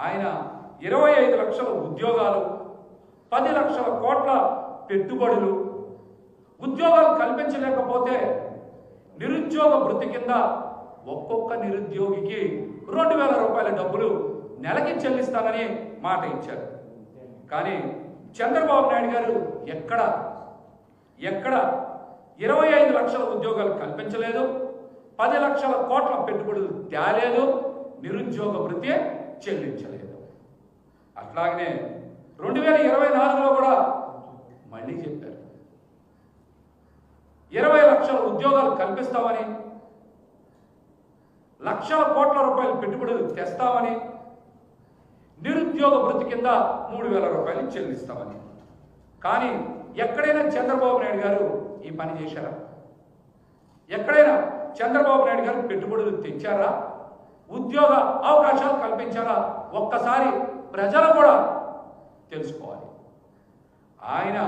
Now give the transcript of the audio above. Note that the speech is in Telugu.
ఆయన 25 లక్షల ఉద్యోగాలు, 10 లక్షల కోట్ల పెట్టుబడులు, ఉద్యోగాలు కల్పించలేకపోతే నిరుద్యోగ భృతి కింద ఒక్కొక్క నిరుద్యోగికి 2000 రూపాయల డబ్బులు నెలకి చెల్లిస్తానని మాట ఇచ్చారు. కానీ చంద్రబాబు నాయుడు గారు ఎక్కడ 25 లక్షల ఉద్యోగాలు కల్పించలేదు, 10 లక్షల కోట్ల పెట్టుబడులు తేలేదు, నిరుద్యోగ భృతి చెల్లించలేదు. అట్లాగనే 2024లో కూడా మళ్ళీ చెప్పారు 20 లక్షల ఉద్యోగాలు కల్పిస్తామని, లక్షల కోట్ల రూపాయలు పెట్టుబడులు తెస్తామని, నిరుద్యోగ భృతి కింద 3000 రూపాయలు చెల్లిస్తామని. కానీ ఎక్కడైనా చంద్రబాబు నాయుడు గారు ఈ పని చేశారా? ఎక్కడైనా చంద్రబాబు నాయుడు గారు పెట్టుబడులు తెచ్చారా? ఉద్యోగ అవకాశాలు కల్పించారా? ఒక్కసారి ప్రజలు కూడా తెలుసుకోవాలి. ఆయన